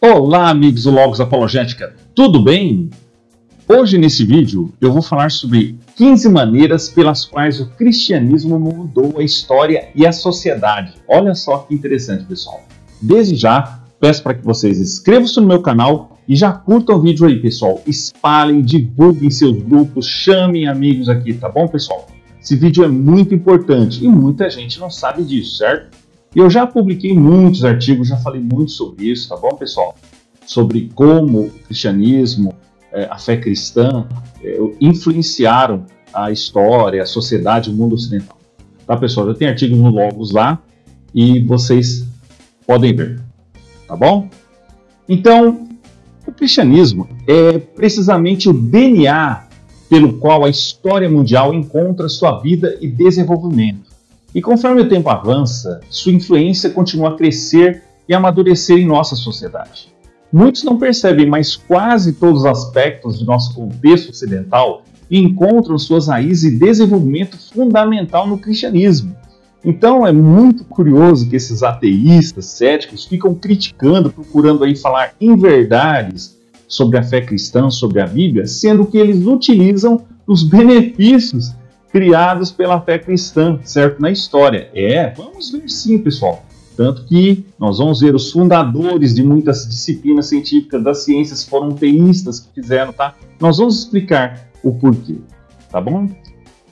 Olá, amigos do Logos Apologética, tudo bem? Hoje, nesse vídeo, eu vou falar sobre 15 maneiras pelas quais o cristianismo mudou a história e a sociedade. Olha só que interessante, pessoal. Desde já, peço para que vocês inscrevam-se no meu canal e já curtam o vídeo aí, pessoal. Espalhem, divulguem seus grupos, chamem amigos aqui, tá bom, pessoal? Esse vídeo é muito importante e muita gente não sabe disso, certo? Eu já publiquei muitos artigos, já falei muito sobre isso, tá bom, pessoal? Sobre como o cristianismo, a fé cristã influenciaram a história, a sociedade, o mundo ocidental. Tá, pessoal? Já tem artigos no Logos lá e vocês podem ver, tá bom? Então, o cristianismo é precisamente o DNA pelo qual a história mundial encontra sua vida e desenvolvimento. E conforme o tempo avança, sua influência continua a crescer e amadurecer em nossa sociedade. Muitos não percebem, mas quase todos os aspectos de nosso contexto ocidental encontram suas raízes e desenvolvimento fundamental no cristianismo. Então é muito curioso que esses ateístas, céticos, ficam criticando, procurando aí falar inverdades sobre a fé cristã, sobre a Bíblia, sendo que eles utilizam os benefícios criados pela fé cristã, certo? Na história. Vamos ver sim, pessoal. Tanto que nós vamos ver os fundadores de muitas disciplinas científicas das ciências foram teístas que fizeram, tá? Nós vamos explicar o porquê, tá bom?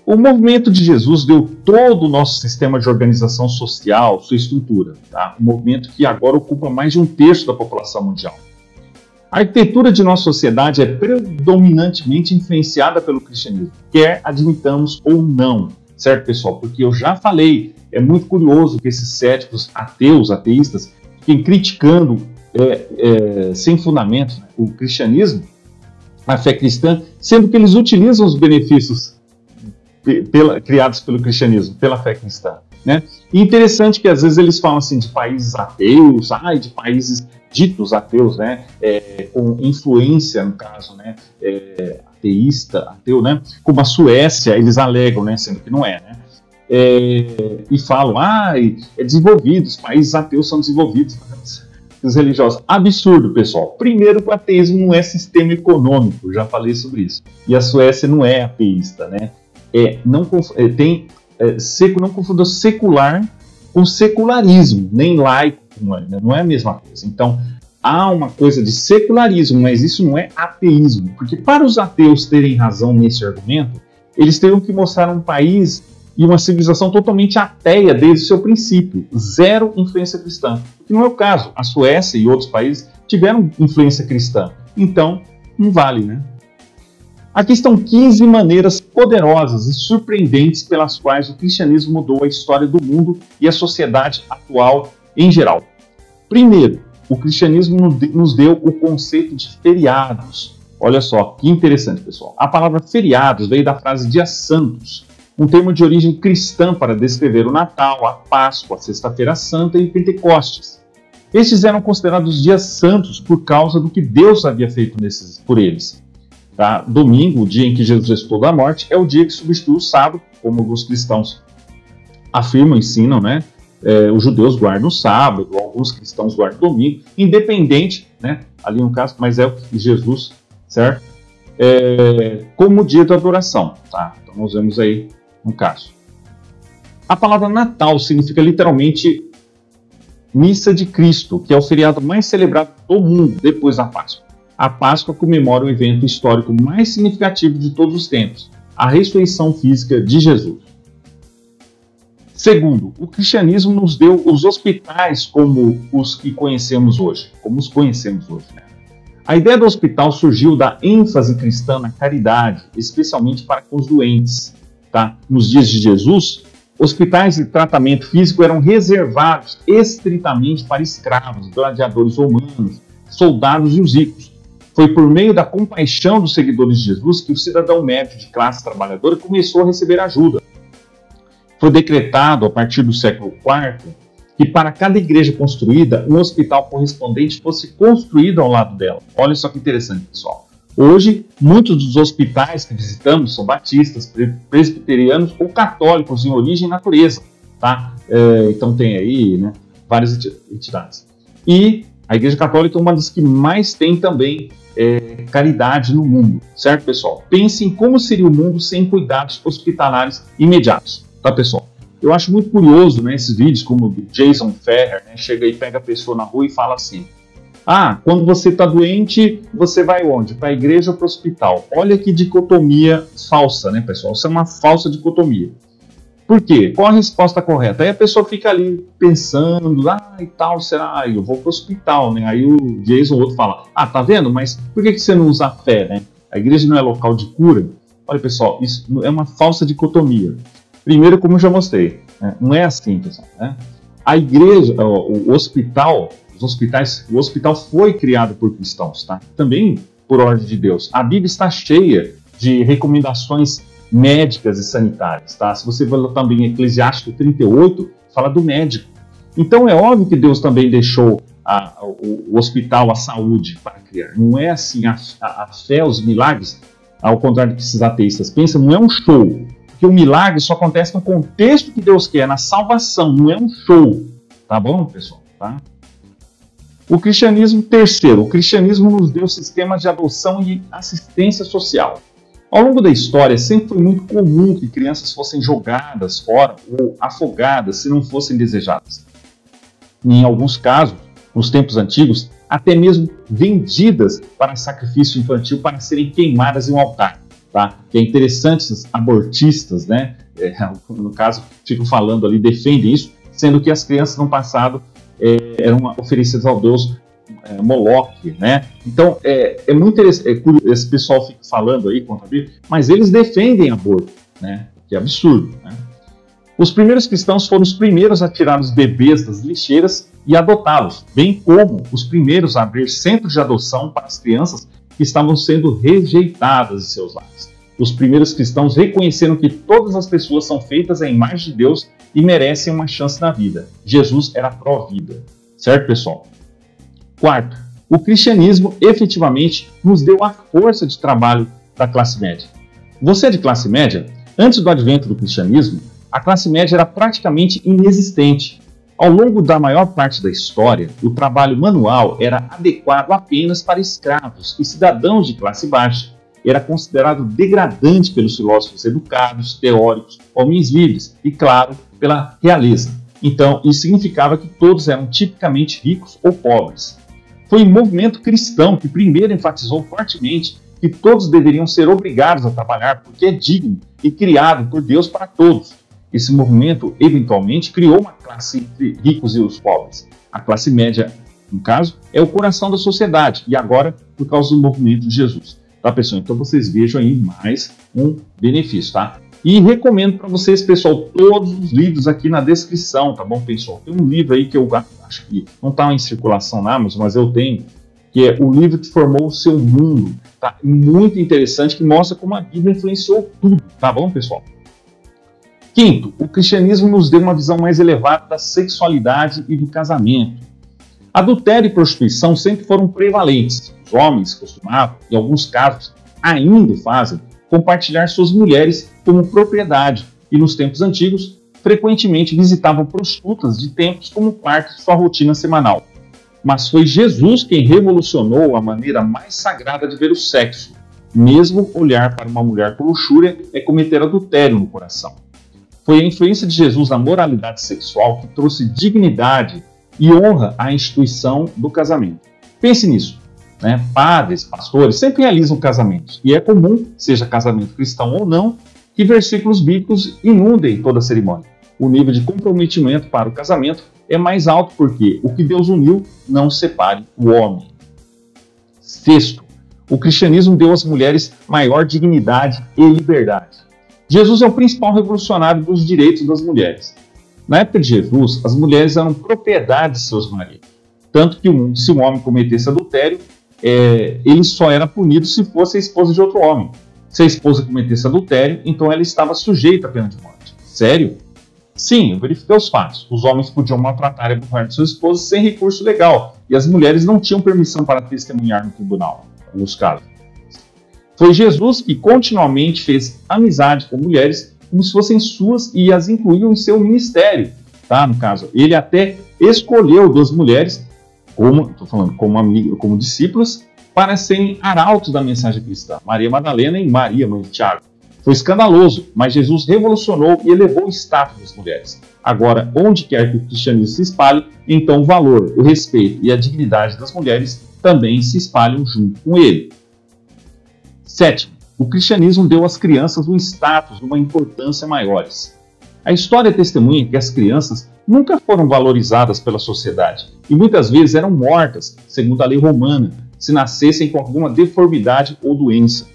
O movimento de Jesus deu todo o nosso sistema de organização social, sua estrutura, tá? Um movimento que agora ocupa mais de 1/3 da população mundial. A arquitetura de nossa sociedade é predominantemente influenciada pelo cristianismo, quer admitamos ou não, certo, pessoal? Porque eu já falei, é muito curioso que esses céticos ateístas, fiquem criticando sem fundamento, né, o cristianismo, a fé cristã, sendo que eles utilizam os benefícios criados pelo cristianismo, pela fé cristã. Né? E interessante que às vezes eles falam assim de países ateus, de países ditos ateus, né? Com influência, no caso, né? Ateu, né? Como a Suécia, eles alegam, né? Sendo que não é, né? E falam, desenvolvido, os países ateus são desenvolvidos, os religiosos. Absurdo, pessoal. Primeiro, o ateísmo não é sistema econômico, já falei sobre isso. E a Suécia não é ateísta, né? Não confunda secular com secularismo, nem laico, não é a mesma coisa. Então, há uma coisa de secularismo, mas isso não é ateísmo, porque para os ateus terem razão nesse argumento, eles teriam que mostrar um país e uma civilização totalmente ateia desde o seu princípio, zero influência cristã, que não é o caso. A Suécia e outros países tiveram influência cristã, então não vale, né? Aqui estão 15 maneiras poderosas e surpreendentes pelas quais o cristianismo mudou a história do mundo e a sociedade atual em geral. Primeiro, o cristianismo nos deu o conceito de feriados. Olha só, que interessante, pessoal. A palavra feriados veio da frase dias santos, um termo de origem cristã para descrever o Natal, a Páscoa, a Sexta-feira Santa e Pentecostes. Estes eram considerados dias santos por causa do que Deus havia feito por eles. Tá? Domingo, o dia em que Jesus ressuscitou da morte, é o dia que substitui o sábado, como alguns cristãos afirmam, ensinam, né? Os judeus guardam o sábado, alguns cristãos guardam o domingo, independente, né? Ali no caso, mas é o que Jesus, certo? Como dia da adoração, tá? Então nós vemos aí um caso. A palavra Natal significa literalmente Missa de Cristo, que é o feriado mais celebrado do mundo depois da Páscoa. A Páscoa comemora o evento histórico mais significativo de todos os tempos, a ressurreição física de Jesus. Segundo, o cristianismo nos deu os hospitais como os que conhecemos hoje, né? A ideia do hospital surgiu da ênfase cristã na caridade, especialmente para com os doentes. Tá? Nos dias de Jesus, hospitais de tratamento físico eram reservados estritamente para escravos, gladiadores romanos, soldados e os ricos. Foi por meio da compaixão dos seguidores de Jesus que o cidadão médio de classe trabalhadora começou a receber ajuda. Foi decretado, a partir do século IV, que para cada igreja construída, um hospital correspondente fosse construído ao lado dela. Olha só que interessante, pessoal. Hoje, muitos dos hospitais que visitamos são batistas, presbiterianos ou católicos em origem e natureza. Tá? Então tem aí, né, várias entidades. E A Igreja Católica é uma das que mais tem também caridade no mundo, certo, pessoal? Pensem como seria o mundo sem cuidados hospitalares imediatos, tá, pessoal? Eu acho muito curioso, né, esses vídeos como o do Jason Ferrer, né, chega e pega a pessoa na rua e fala assim: ah, quando você está doente, você vai onde? Para a igreja ou para o hospital? Olha que dicotomia falsa, né, pessoal? Isso é uma falsa dicotomia. Por quê? Qual a resposta correta? Aí a pessoa fica ali pensando, e tal, será? Eu vou para o hospital, né? Aí o Jason, o outro fala, tá vendo? Mas por que você não usa a fé, né? A igreja não é local de cura? Olha, pessoal, isso é uma falsa dicotomia. Primeiro, como eu já mostrei, né? Não é assim, pessoal, né? A igreja, o hospital foi criado por cristãos, tá? Também por ordem de Deus. A Bíblia está cheia de recomendações médicas e sanitárias, tá? Se você for também em Eclesiástico 38, fala do médico. Então é óbvio que Deus também deixou o hospital, a saúde para criar. Não é assim, a fé, os milagres, ao contrário do que esses ateístas pensam, não é um show. Porque o milagre só acontece no contexto que Deus quer, na salvação, não é um show. Tá bom, pessoal? Tá? O cristianismo, terceiro, o cristianismo nos deu sistemas de adoção e assistência social. Ao longo da história, sempre foi muito comum que crianças fossem jogadas fora ou afogadas se não fossem desejadas. E, em alguns casos, nos tempos antigos, até mesmo vendidas para sacrifício infantil para serem queimadas em um altar. Tá? Que é interessante, esses abortistas, né? No caso, ficam falando ali, defendem isso, sendo que as crianças no passado eram oferecidas ao deus Moloque, né? Então, é muito interessante, esse pessoal fica falando aí contra a Bíblia, mas eles defendem aborto, né? Que é absurdo, né? Os primeiros cristãos foram os primeiros a tirar os bebês das lixeiras e adotá-los, bem como os primeiros a abrir centros de adoção para as crianças que estavam sendo rejeitadas de seus lares. Os primeiros cristãos reconheceram que todas as pessoas são feitas à imagem de Deus e merecem uma chance na vida. Jesus era pró-vida, certo, pessoal? Quarto, o cristianismo efetivamente nos deu a força de trabalho da classe média. Você é de classe média? Antes do advento do cristianismo, a classe média era praticamente inexistente. Ao longo da maior parte da história, o trabalho manual era adequado apenas para escravos e cidadãos de classe baixa. Era considerado degradante pelos filósofos educados, teóricos, homens livres e, claro, pela realeza. Então, isso significava que todos eram tipicamente ricos ou pobres. Foi o movimento cristão que primeiro enfatizou fortemente que todos deveriam ser obrigados a trabalhar porque é digno e criado por Deus para todos. Esse movimento, eventualmente, criou uma classe entre ricos e os pobres. A classe média, no caso, é o coração da sociedade, e agora, por causa do movimento de Jesus. Tá, pessoal? Então, vocês vejam aí mais um benefício, tá? E recomendo para vocês, pessoal, todos os livros aqui na descrição, tá bom, pessoal? Tem um livro aí que eu acho que não está em circulação na Amazon, mas eu tenho, que é O Livro que Formou o Seu Mundo. Tá? Muito interessante, que mostra como a Bíblia influenciou tudo, tá bom, pessoal? Quinto, o cristianismo nos deu uma visão mais elevada da sexualidade e do casamento. Adultério e prostituição sempre foram prevalentes. Os homens costumavam, em alguns casos, ainda fazem, compartilhar suas mulheres como propriedade e, nos tempos antigos, frequentemente visitavam prostitutas de templos como parte de sua rotina semanal. Mas foi Jesus quem revolucionou a maneira mais sagrada de ver o sexo. Mesmo olhar para uma mulher com luxúria é cometer adultério no coração. Foi a influência de Jesus na moralidade sexual que trouxe dignidade e honra à instituição do casamento. Pense nisso, né? Padres, pastores sempre realizam casamentos, e é comum, seja casamento cristão ou não, que versículos bíblicos inundem toda a cerimônia. O nível de comprometimento para o casamento é mais alto porque o que Deus uniu não separe o homem. Sexto, o cristianismo deu às mulheres maior dignidade e liberdade. Jesus é o principal revolucionário dos direitos das mulheres. Na época de Jesus, as mulheres eram propriedade de seus maridos. Tanto que se um homem cometesse adultério, ele só era punido se fosse a esposa de outro homem. Se a esposa cometesse adultério, então ela estava sujeita à pena de morte. Sério? Sim, eu verifiquei os fatos. Os homens podiam maltratar e abusar de suas esposas sem recurso legal, e as mulheres não tinham permissão para testemunhar no tribunal, em alguns casos. Foi Jesus que continuamente fez amizade com mulheres como se fossem suas e as incluiu em seu ministério. Tá? No caso, ele até escolheu 2 mulheres como discípulos, para serem arautos da mensagem cristã. Maria Madalena e Maria, mãe de Tiago. Foi escandaloso, mas Jesus revolucionou e elevou o status das mulheres. Agora, onde quer que o cristianismo se espalhe, então o valor, o respeito e a dignidade das mulheres também se espalham junto com ele. Sétimo, o cristianismo deu às crianças um status, uma importância maiores. A história testemunha que as crianças nunca foram valorizadas pela sociedade e muitas vezes eram mortas, segundo a lei romana, se nascessem com alguma deformidade ou doença.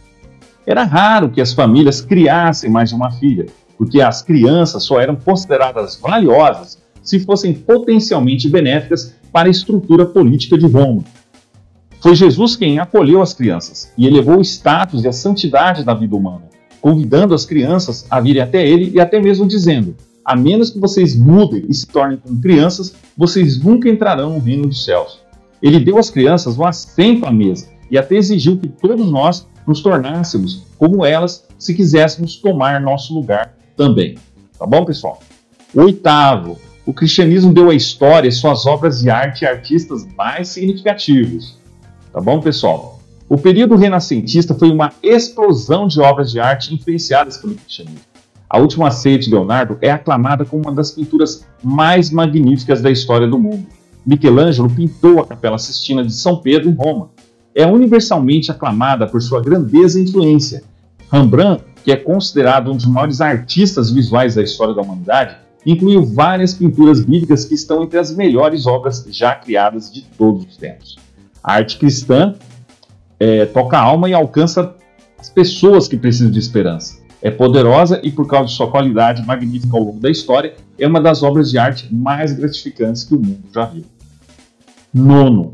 Era raro que as famílias criassem mais de uma filha, porque as crianças só eram consideradas valiosas se fossem potencialmente benéficas para a estrutura política de Roma. Foi Jesus quem acolheu as crianças e elevou o status e a santidade da vida humana, convidando as crianças a virem até ele e até mesmo dizendo: a menos que vocês mudem e se tornem como crianças, vocês nunca entrarão no reino dos céus. Ele deu às crianças um assento à mesa e até exigiu que todos nós nos tornássemos como elas se quiséssemos tomar nosso lugar também. Tá bom, pessoal? Oitavo, o cristianismo deu à história suas obras de arte e artistas mais significativos. Tá bom, pessoal? O período renascentista foi uma explosão de obras de arte influenciadas pelo cristianismo. A Última Ceia de Leonardo é aclamada como uma das pinturas mais magníficas da história do mundo. Michelangelo pintou a Capela Sistina de São Pedro em Roma. É universalmente aclamada por sua grandeza e influência. Rembrandt, que é considerado um dos maiores artistas visuais da história da humanidade, incluiu várias pinturas bíblicas que estão entre as melhores obras já criadas de todos os tempos. A arte cristã toca a alma e alcança as pessoas que precisam de esperança. É poderosa e, por causa de sua qualidade magnífica ao longo da história, é uma das obras de arte mais gratificantes que o mundo já viu. Nono,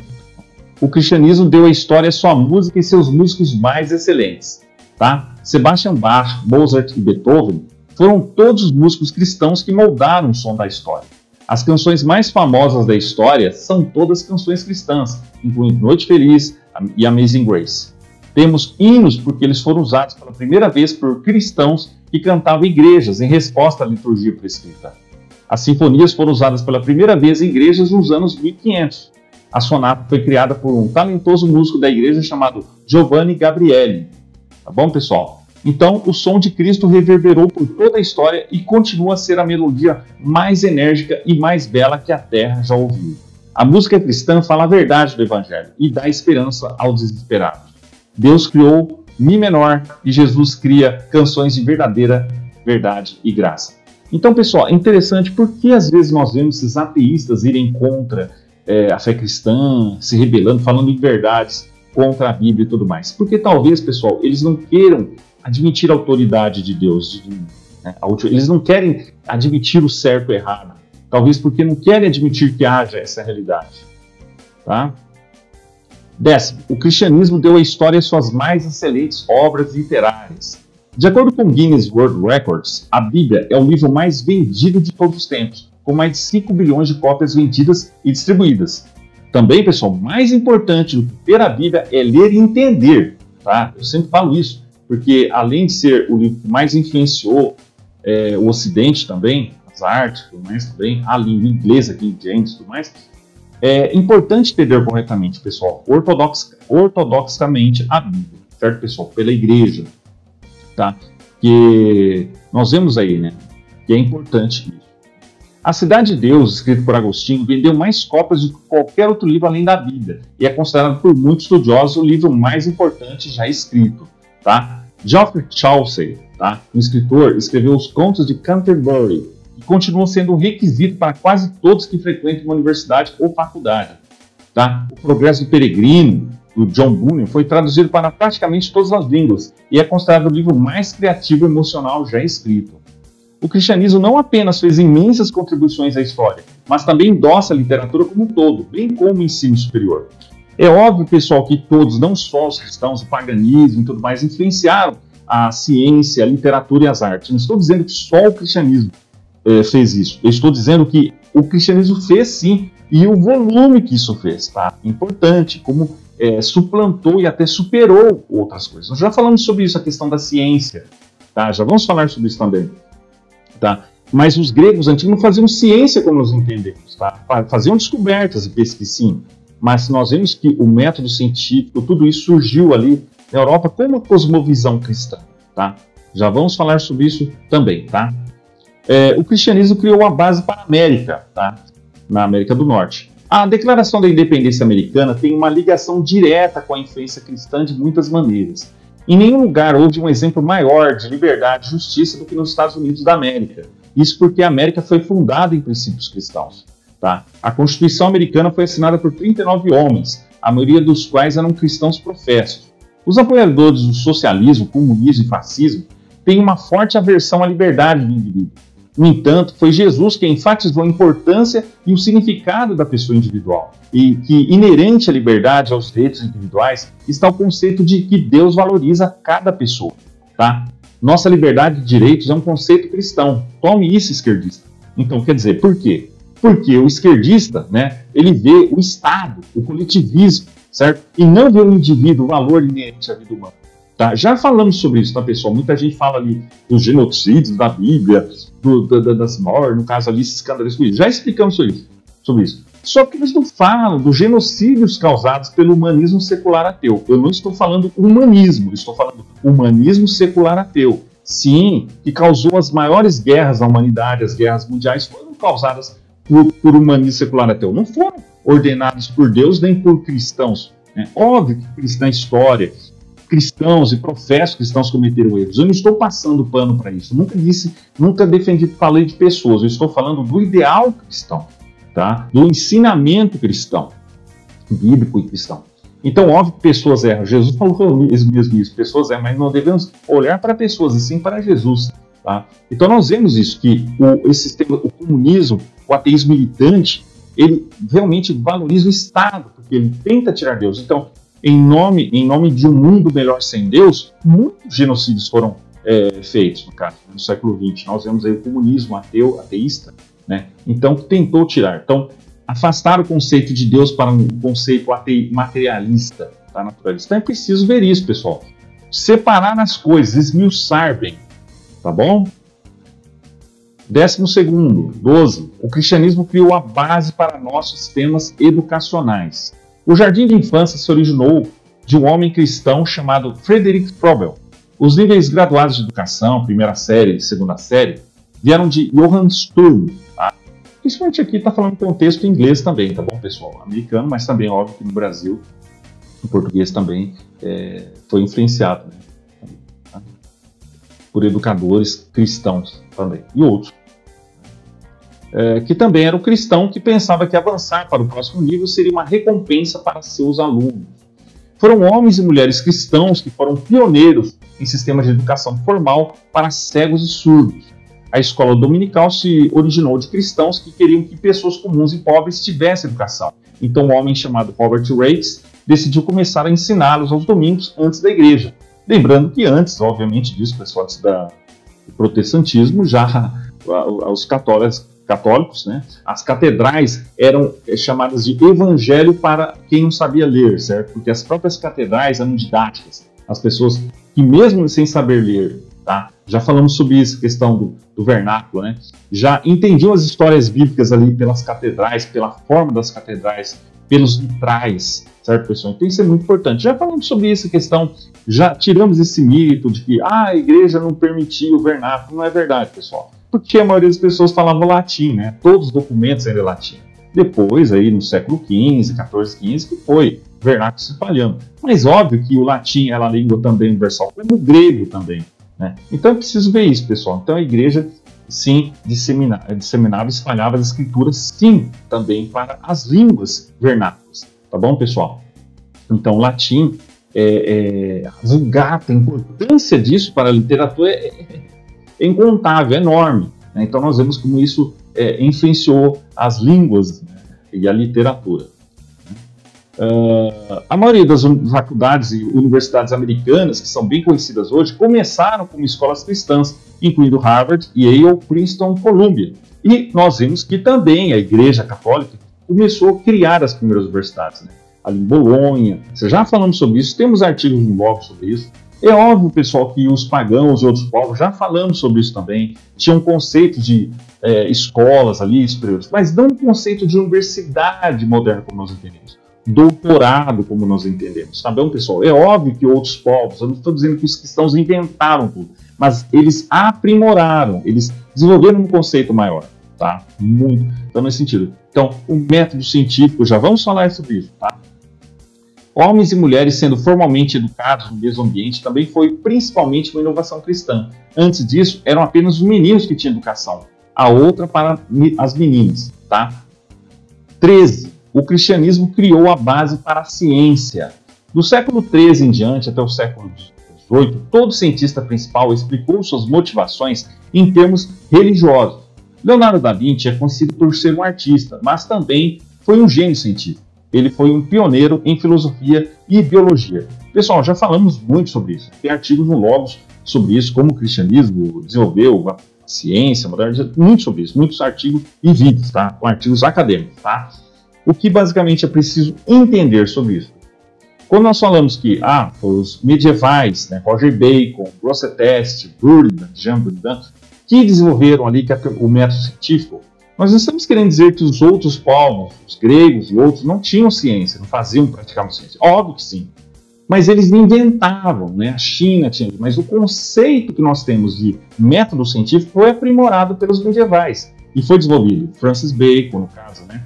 o cristianismo deu à história sua música e seus músicos mais excelentes. Tá? Sebastian Bach, Mozart e Beethoven foram todos os músicos cristãos que moldaram o som da história. As canções mais famosas da história são todas canções cristãs, incluindo Noite Feliz e Amazing Grace. Temos hinos porque eles foram usados pela primeira vez por cristãos que cantavam em igrejas em resposta à liturgia prescrita. As sinfonias foram usadas pela primeira vez em igrejas nos anos 1500. A sonata foi criada por um talentoso músico da igreja chamado Giovanni Gabrieli. Tá bom, pessoal? Então, o som de Cristo reverberou por toda a história e continua a ser a melodia mais enérgica e mais bela que a terra já ouviu. A música cristã fala a verdade do Evangelho e dá esperança aos desesperados. Deus criou Mi menor e Jesus cria canções de verdadeira verdade e graça. Então, pessoal, é interessante porque às vezes nós vemos esses ateístas irem contra a fé cristã, se rebelando, falando em verdades contra a Bíblia e tudo mais. Porque talvez, pessoal, eles não queiram admitir a autoridade de Deus, né? Eles não querem admitir o certo e o errado. Talvez porque não querem admitir que haja essa realidade. Tá? Décimo, o cristianismo deu à história suas mais excelentes obras literárias. De acordo com Guinness World Records, a Bíblia é o livro mais vendido de todos os tempos, com mais de 5 bilhões de cópias vendidas e distribuídas. Também, pessoal, mais importante do que ter a Bíblia é ler e entender. Tá? Eu sempre falo isso, porque além de ser o livro que mais influenciou o Ocidente também, as artes, tudo mais, também, a língua inglesa, King James e tudo mais, é importante entender corretamente, pessoal, ortodoxamente a Bíblia, certo, pessoal? Pela igreja, tá? Que nós vemos aí, né? Que é importante isso. A Cidade de Deus, escrito por Agostinho, vendeu mais cópias do que qualquer outro livro além da Bíblia e é considerado por muitos estudiosos o livro mais importante já escrito, tá? Geoffrey Chaucer, tá? Um escritor, escreveu os Contos de Canterbury, e continuam sendo um requisito para quase todos que frequentam uma universidade ou faculdade. Tá? O Progresso do Peregrino, do John Bunyan, foi traduzido para praticamente todas as línguas e é considerado o livro mais criativo e emocional já escrito. O cristianismo não apenas fez imensas contribuições à história, mas também endossa a literatura como um todo, bem como o ensino superior. É óbvio, pessoal, que todos, não só os cristãos, o paganismo e tudo mais, influenciaram a ciência, a literatura e as artes. Não estou dizendo que só o cristianismo fez isso. Eu estou dizendo que o cristianismo fez sim, e o volume que isso fez, tá? Importante, como suplantou e até superou outras coisas. Nós já falamos sobre isso, a questão da ciência, tá? Já vamos falar sobre isso também, tá? Mas os gregos antigos não faziam ciência como nós entendemos, tá? Faziam descobertas e pesquisas, sim, mas nós vemos que o método científico, tudo isso surgiu ali na Europa com uma cosmovisão cristã, tá? Já vamos falar sobre isso também, tá? O cristianismo criou a base para a América, tá? Na América do Norte. A Declaração da Independência Americana tem uma ligação direta com a influência cristã de muitas maneiras. Em nenhum lugar houve um exemplo maior de liberdade e justiça do que nos Estados Unidos da América. Isso porque a América foi fundada em princípios cristãos. Tá? A Constituição Americana foi assinada por 39 homens, a maioria dos quais eram cristãos professos. Os apoiadores do socialismo, comunismo e fascismo têm uma forte aversão à liberdade do indivíduo. No entanto, foi Jesus quem enfatizou a importância e o significado da pessoa individual, e que, inerente à liberdade e aos direitos individuais, está o conceito de que Deus valoriza cada pessoa. Tá? Nossa liberdade de direitos é um conceito cristão. Tome isso, esquerdista. Então, quer dizer, por quê? Porque o esquerdista, né, ele vê o Estado, o coletivismo, certo? E não vê o indivíduo, o valor inerente à vida humana. Tá? Já falamos sobre isso, tá, pessoal? Muita gente fala ali dos genocídios da Bíblia, das mortes, no caso ali, esses escândalos. Já explicamos sobre isso. Só que eles não falam dos genocídios causados pelo humanismo secular ateu. Eu não estou falando humanismo, eu estou falando humanismo secular ateu. Sim, que causou as maiores guerras da humanidade, as guerras mundiais foram causadas por humanismo secular ateu. Não foram ordenados por Deus nem por cristãos. Né? Óbvio que cristã história, cristãos e professos cristãos cometeram erros. Eu não estou passando pano para isso. Nunca defendi, falei de pessoas. Eu estou falando do ideal cristão, tá? Do ensinamento cristão, bíblico e cristão. Então, óbvio que pessoas erram. Jesus falou mesmo isso. Pessoas erram, mas não devemos olhar para pessoas, e sim para Jesus. Tá? Então, nós vemos isso, que esse sistema, o comunismo, o ateísmo militante, ele realmente valoriza o Estado, porque ele tenta tirar Deus. Então, em nome de um mundo melhor sem Deus, muitos genocídios foram feitos, no caso, no século XX. Nós vemos aí o comunismo ateísta, né? Então, tentou tirar. Então, afastar o conceito de Deus para um conceito materialista, tá? Naturalista. Então, é preciso ver isso, pessoal. Separar as coisas, esmiuçar bem, tá bom? 12º, o cristianismo criou a base para nossos sistemas educacionais. O jardim de infância se originou de um homem cristão chamado Frederick Froebel. Os níveis graduados de educação, primeira série e segunda série, vieram de Johann Sturm. Tá? Principalmente aqui está falando contexto em inglês também, tá bom, pessoal? Americano, mas também, óbvio, que no Brasil, o português também foi influenciado, né? Tá? Por educadores cristãos também, e outros. Que também era um cristão que pensava que avançar para o próximo nível seria uma recompensa para seus alunos. Foram homens e mulheres cristãos que foram pioneiros em sistemas de educação formal para cegos e surdos. A escola dominical se originou de cristãos que queriam que pessoas comuns e pobres tivessem educação. Então, um homem chamado Robert Raikes decidiu começar a ensiná-los aos domingos antes da igreja. Lembrando que antes, obviamente, disso, pessoal, antes do protestantismo, já os católicos, né? As catedrais eram chamadas de evangelho para quem não sabia ler, certo? Porque as próprias catedrais eram didáticas. As pessoas que mesmo sem saber ler, tá? Já falamos sobre isso, questão do vernáculo, né? Já entendiam as histórias bíblicas ali pelas catedrais, pela forma das catedrais, pelos vitrais, certo, pessoal? Então isso é muito importante. Já falamos sobre isso, questão, já tiramos esse mito de que a igreja não permitia o vernáculo. Não é verdade, pessoal. Porque a maioria das pessoas falava latim, né? Todos os documentos eram em latim. Depois, aí no século XV, XIV, XV, que foi o vernáculo se espalhando. Mas óbvio que o latim é a língua também universal, como o grego também, né? Então é preciso ver isso, pessoal. Então a igreja, sim, disseminava e espalhava as escrituras, sim, também para as línguas vernáculas. Tá bom, pessoal? Então o latim, a Vulgata, a importância disso para a literatura é incontável, é enorme. Né? Então nós vemos como isso influenciou as línguas, né, e a literatura. A maioria das faculdades e universidades americanas, que são bem conhecidas hoje, começaram como escolas cristãs, incluindo Harvard, Yale, Princeton, Columbia. E nós vemos que também a Igreja Católica começou a criar as primeiras universidades, né? Ali em Bolonha, já falamos sobre isso, temos artigos no blog sobre isso. É óbvio, pessoal, que os pagãos e outros povos, já falamos sobre isso também, tinham um conceito de escolas ali superiores, mas não um conceito de universidade moderna como nós entendemos. doutorado, como nós entendemos, tá bom, pessoal? É óbvio que outros povos, eu não estou dizendo que os cristãos inventaram tudo, mas eles aprimoraram, eles desenvolveram um conceito maior, tá? Muito, então nesse sentido. Então, o método científico, já vamos falar sobre isso, tá? Homens e mulheres sendo formalmente educados no mesmo ambiente também foi principalmente uma inovação cristã. Antes disso, eram apenas os meninos que tinham educação, a outra para as meninas, tá? 13. O cristianismo criou a base para a ciência. Do século XIII em diante até o século XVIII, todo cientista principal explicou suas motivações em termos religiosos. Leonardo da Vinci é conhecido por ser um artista, mas também foi um gênio científico. Ele foi um pioneiro em filosofia e biologia. Pessoal, já falamos muito sobre isso. Tem artigos no Logos sobre isso, como o cristianismo desenvolveu a ciência, muito sobre isso, muitos artigos e vídeos, tá? Com artigos acadêmicos, tá? O que basicamente é preciso entender sobre isso? Quando nós falamos que os medievais, né, Roger Bacon, Grosseteste, Buridan, Jean Buridan, que desenvolveram ali o método científico, nós não estamos querendo dizer que os outros povos, os gregos e outros, não tinham ciência, não praticavam ciência. Óbvio que sim. Mas eles inventavam, né? A China tinha. Mas o conceito que nós temos de método científico foi aprimorado pelos medievais e foi desenvolvido. Francis Bacon, no caso, né?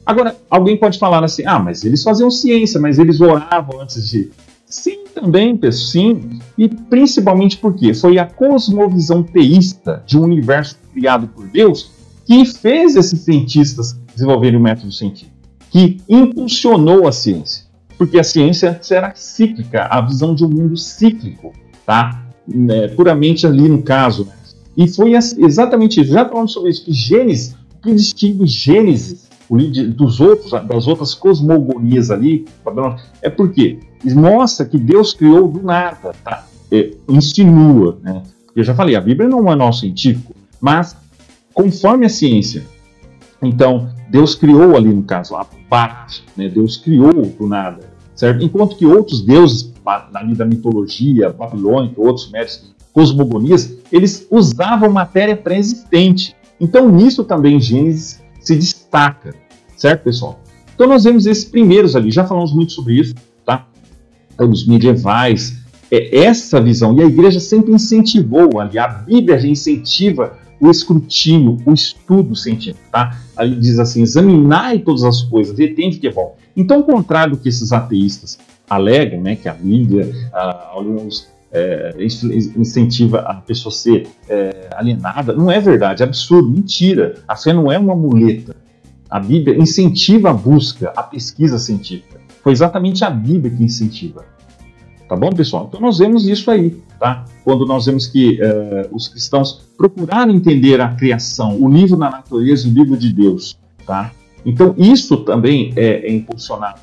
Agora, alguém pode falar assim, mas eles faziam ciência, mas eles oravam antes de... Sim, também, pessoal, sim. E principalmente porque foi a cosmovisão teísta de um universo criado por Deus que fez esses cientistas desenvolverem o método científico, que impulsionou a ciência. Porque a ciência será cíclica, a visão de um mundo cíclico, tá? Puramente ali no caso. Né? E foi exatamente isso. Já falando sobre isso, que Gênesis, o que distingue Gênesis das outras cosmogonias ali, é porque mostra que Deus criou do nada, tá? Insinua, né? Eu já falei, a Bíblia não é um manual científico, mas conforme a ciência. Então, Deus criou ali, no caso, a Barash, né? Deus criou do nada, certo? Enquanto que outros deuses, ali da mitologia babilônica, outros métodos, cosmogonias, eles usavam matéria pré-existente. Então, nisso também Gênesis se destaca, certo, pessoal? Então, nós vemos esses primeiros ali, já falamos muito sobre isso, tá? Os medievais, essa visão, e a igreja sempre incentivou ali, a Bíblia já incentiva o escrutínio, o estudo científico, tá? Aí diz assim, examinai todas as coisas, detende o que é bom. Então, ao contrário do que esses ateístas alegam, né, que a Bíblia, alguns incentiva a pessoa a ser alienada, não é verdade, é absurdo, mentira. A fé não é uma muleta. A Bíblia incentiva a busca, a pesquisa científica. Foi exatamente a Bíblia que incentiva. Tá bom, pessoal? Então nós vemos isso aí, tá? Quando nós vemos que os cristãos procuraram entender a criação, o livro da natureza e o livro de Deus, tá? Então isso também é impulsionado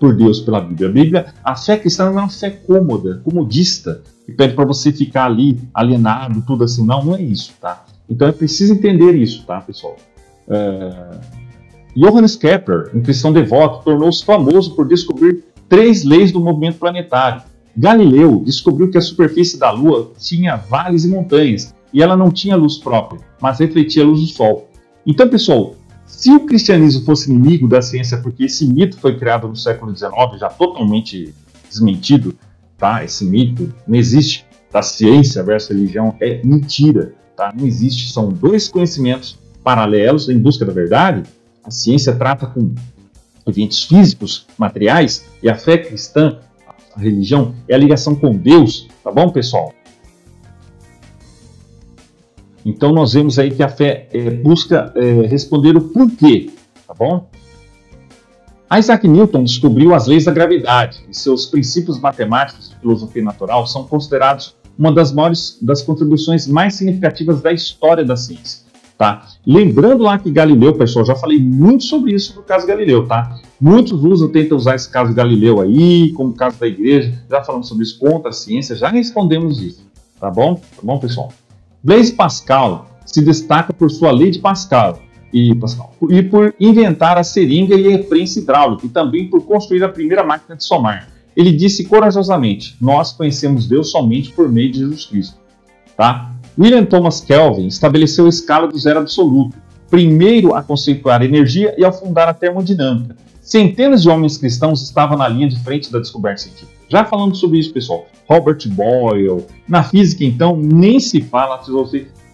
por Deus pela Bíblia. A Bíblia, a fé cristã não é uma fé cômoda, comodista, que pede para você ficar ali alienado, tudo assim. Não é isso, tá? Então é preciso entender isso, tá, pessoal? Johannes Kepler, um cristão devoto, tornou-se famoso por descobrir 3 leis do movimento planetário. Galileu descobriu que a superfície da Lua tinha vales e montanhas, e ela não tinha luz própria, mas refletia a luz do Sol. Então, pessoal, se o cristianismo fosse inimigo da ciência, porque esse mito foi criado no século XIX, já totalmente desmentido, tá? Esse mito não existe, da ciência versus religião, é mentira, tá? Não existe, são 2 conhecimentos paralelos em busca da verdade. A ciência trata com eventos físicos, materiais, e a fé cristã, a religião, é a ligação com Deus, tá bom, pessoal? Então nós vemos aí que a fé busca responder o porquê, tá bom? Isaac Newton descobriu as leis da gravidade, e seus princípios matemáticos de filosofia natural são considerados uma das das contribuições mais significativas da história da ciência. Tá? Lembrando lá que Galileu, pessoal, já falei muito sobre isso no caso Galileu, tá? Muitos tentam usar esse caso Galileu aí, como caso da igreja, já falamos sobre isso contra a ciência, já respondemos isso, tá bom? Tá bom, pessoal? Blaise Pascal se destaca por sua lei de Pascal e por inventar a seringa e a prensa hidráulica, e também por construir a primeira máquina de somar. Ele disse corajosamente: nós conhecemos Deus somente por meio de Jesus Cristo, tá? William Thomas Kelvin estabeleceu a escala do zero absoluto, primeiro a conceituar a energia e a fundar a termodinâmica. Centenas de homens cristãos estavam na linha de frente da descoberta científica. Já falando sobre isso, pessoal, Robert Boyle, na física, então, nem se fala.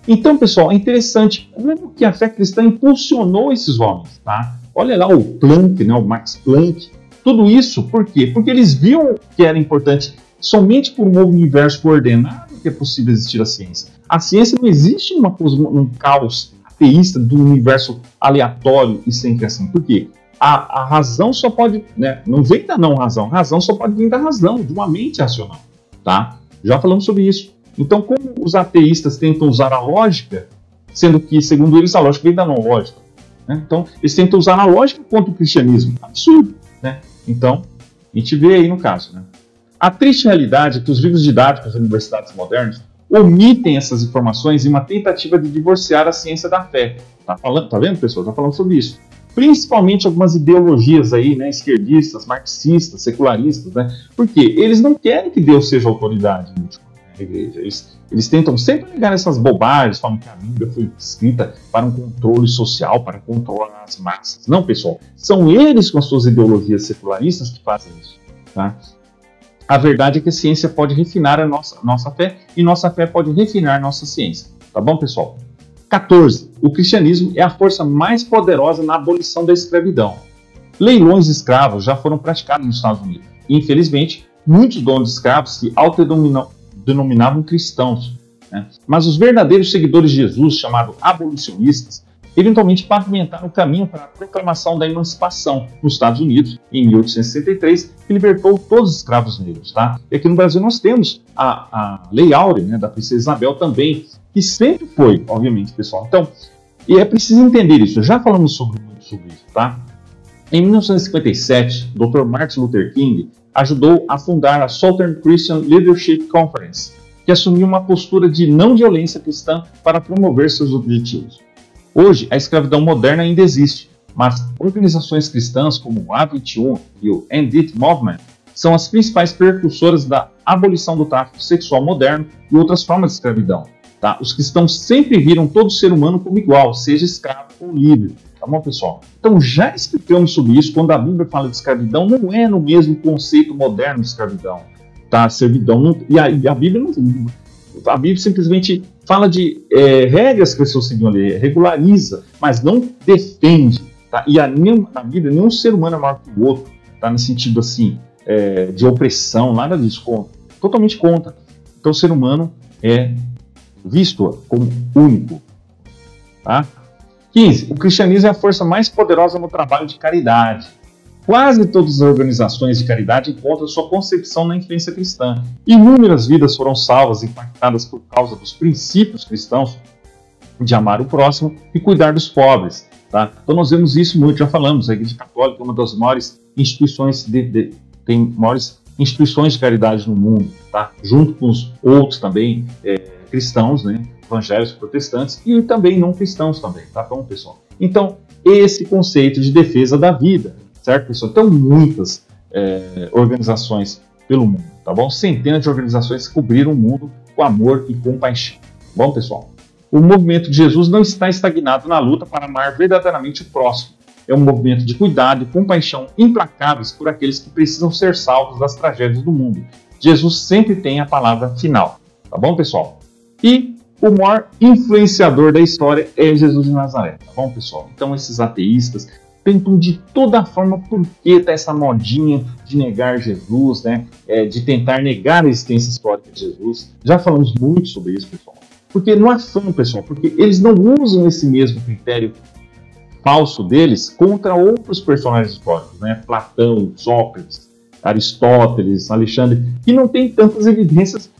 Então, pessoal, é interessante como que a fé cristã impulsionou esses homens, tá? Olha lá o Planck, né, o Max Planck, tudo isso, por quê? Porque eles viam que era importante somente por um universo coordenado que é possível existir a ciência. A ciência não existe num caos ateísta do universo aleatório e sem criação. Por quê? A razão só pode, né, não vem da não razão, a razão só pode vir da razão, de uma mente racional, tá? Já falamos sobre isso. Então, como os ateístas tentam usar a lógica, sendo que, segundo eles, a lógica vem da não lógica, né? Então, eles tentam usar a lógica contra o cristianismo. Absurdo, né? Então, a gente vê aí no caso, né? A triste realidade é que os livros didáticos das universidades modernas omitem essas informações em uma tentativa de divorciar a ciência da fé. Tá vendo, pessoal? Já falando sobre isso. Principalmente algumas ideologias aí, né, esquerdistas, marxistas, secularistas, né? Porque eles não querem que Deus seja autoridade na igreja. Eles tentam sempre negar essas bobagens, falam que a Bíblia foi escrita para um controle social, para controlar as massas. Não, pessoal, são eles com as suas ideologias secularistas que fazem isso, tá? A verdade é que a ciência pode refinar a nossa fé e nossa fé pode refinar nossa ciência. Tá bom, pessoal? 14. O cristianismo é a força mais poderosa na abolição da escravidão. Leilões de escravos já foram praticados nos Estados Unidos. E, infelizmente, muitos donos de escravos se autodenominavam cristãos, né? Mas os verdadeiros seguidores de Jesus, chamados abolicionistas, eventualmente pavimentaram o caminho para a proclamação da emancipação nos Estados Unidos, em 1863, que libertou todos os escravos negros. Tá? E aqui no Brasil nós temos a Lei Áurea, né, da Princesa Isabel também, que sempre foi, obviamente, pessoal. Então, e é preciso entender isso. Já falamos muito sobre isso. Tá? Em 1957, o Dr. Martin Luther King ajudou a fundar a Southern Christian Leadership Conference, que assumiu uma postura de não violência cristã para promover seus objetivos. Hoje, a escravidão moderna ainda existe, mas organizações cristãs como o A21 e o End It Movement são as principais precursoras da abolição do tráfico sexual moderno e outras formas de escravidão. Tá? Os cristãos sempre viram todo ser humano como igual, seja escravo ou livre. Tá bom, pessoal? Então, já explicamos sobre isso. Quando a Bíblia fala de escravidão, não é no mesmo conceito moderno de escravidão. Tá? Servidão. Não, e a Bíblia não... A Bíblia simplesmente fala de regras que as pessoas seguiam ali, regulariza, mas não defende. Tá? E na Bíblia, nenhum ser humano é maior que o outro, tá? No sentido assim, de opressão, nada disso, totalmente contra. Então o ser humano é visto como único. Tá? 15. O cristianismo é a força mais poderosa no trabalho de caridade. Quase todas as organizações de caridade encontram sua concepção na influência cristã. Inúmeras vidas foram salvas e impactadas por causa dos princípios cristãos de amar o próximo e cuidar dos pobres. Tá? Então nós vemos isso muito, já falamos, a Igreja Católica é uma das maiores instituições, tem maiores instituições de caridade no mundo, tá? Junto com os outros também cristãos, né? Evangélicos, protestantes e também não cristãos também, tá bom, pessoal? Então, esse conceito de defesa da vida, certo, pessoal? Então, muitas organizações pelo mundo, tá bom? Centenas de organizações cobriram o mundo com amor e compaixão. Bom, pessoal? O movimento de Jesus não está estagnado na luta para amar verdadeiramente o próximo. É um movimento de cuidado e compaixão implacáveis por aqueles que precisam ser salvos das tragédias do mundo. Jesus sempre tem a palavra final, tá bom, pessoal? E o maior influenciador da história é Jesus de Nazaré, tá bom, pessoal? Então, esses ateístas tentam de toda forma, por que tá essa modinha de negar Jesus, né? De tentar negar a existência histórica de Jesus. Já falamos muito sobre isso, pessoal. Porque não é fã, pessoal, porque eles não usam esse mesmo critério falso deles contra outros personagens históricos, né? Platão, Sócrates, Aristóteles, Alexandre, que não tem tantas evidências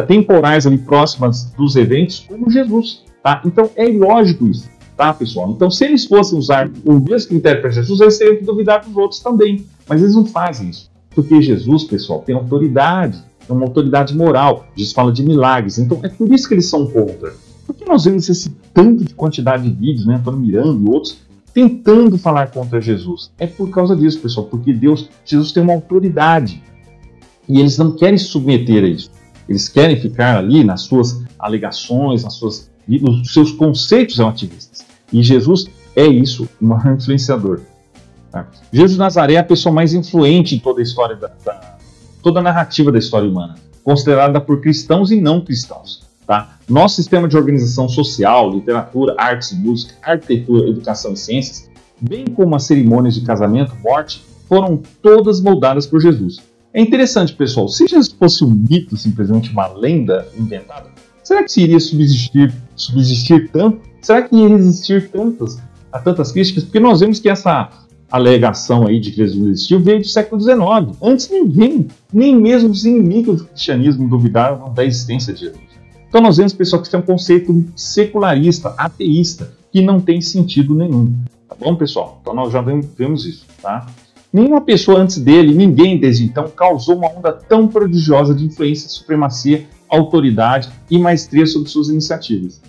temporais ali próximas dos eventos como Jesus, tá? Então é ilógico isso, tá, pessoal? Então se eles fossem usar o mesmo critério para Jesus, eles teriam que duvidar dos outros também, mas eles não fazem isso, porque Jesus, pessoal, tem autoridade, é uma autoridade moral. Jesus fala de milagres, então é por isso que eles são contra. Por que nós vemos esse tanto de quantidade de vídeos, né, Antônio Miranda e outros, tentando falar contra Jesus? É por causa disso, pessoal, porque Jesus tem uma autoridade e eles não querem se submeter a isso. Eles querem ficar ali nas suas alegações, nos seus conceitos relativistas. E Jesus é isso, um influenciador. Tá? Jesus de Nazaré é a pessoa mais influente em toda a história, toda a narrativa da história humana, considerada por cristãos e não cristãos. Tá? Nosso sistema de organização social, literatura, artes e música, arquitetura, educação e ciências, bem como as cerimônias de casamento, morte, foram todas moldadas por Jesus. É interessante, pessoal, se Jesus fosse um mito, simplesmente uma lenda inventada, será que se iria subsistir tanto? Será que iria existir tantas críticas? Porque nós vemos que essa alegação aí de que Jesus existiu veio do século XIX. Antes ninguém, nem mesmo os inimigos do cristianismo duvidavam da existência de Jesus. Então nós vemos, pessoal, que isso é um conceito secularista, ateísta, que não tem sentido nenhum. Tá bom, pessoal? Então nós já vemos isso, tá? Nenhuma pessoa antes dele, ninguém desde então, causou uma onda tão prodigiosa de influência, supremacia, autoridade e maestria sobre suas iniciativas.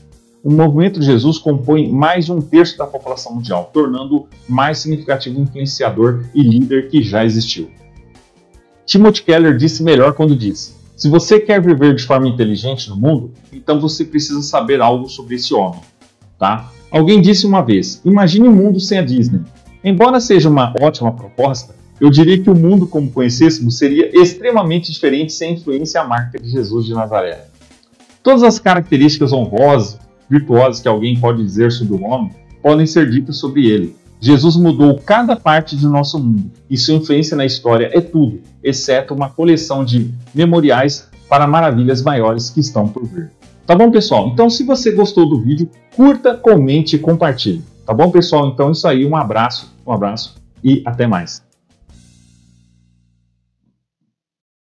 O movimento de Jesus compõe mais de 1/3 da população mundial, tornando-o mais significativo influenciador e líder que já existiu. Timothy Keller disse melhor quando disse: se você quer viver de forma inteligente no mundo, então você precisa saber algo sobre esse homem. Tá? Alguém disse uma vez: imagine um mundo sem a Disney. Embora seja uma ótima proposta, eu diria que o mundo como conhecêssemos seria extremamente diferente sem a influência e a marca de Jesus de Nazaré. Todas as características honrosas, virtuosas que alguém pode dizer sobre o homem, podem ser ditas sobre ele. Jesus mudou cada parte de nosso mundo, e sua influência na história é tudo, exceto uma coleção de memoriais para maravilhas maiores que estão por vir. Tá bom, pessoal? Então, se você gostou do vídeo, curta, comente e compartilhe. Tá bom, pessoal? Então, isso aí, um abraço e até mais.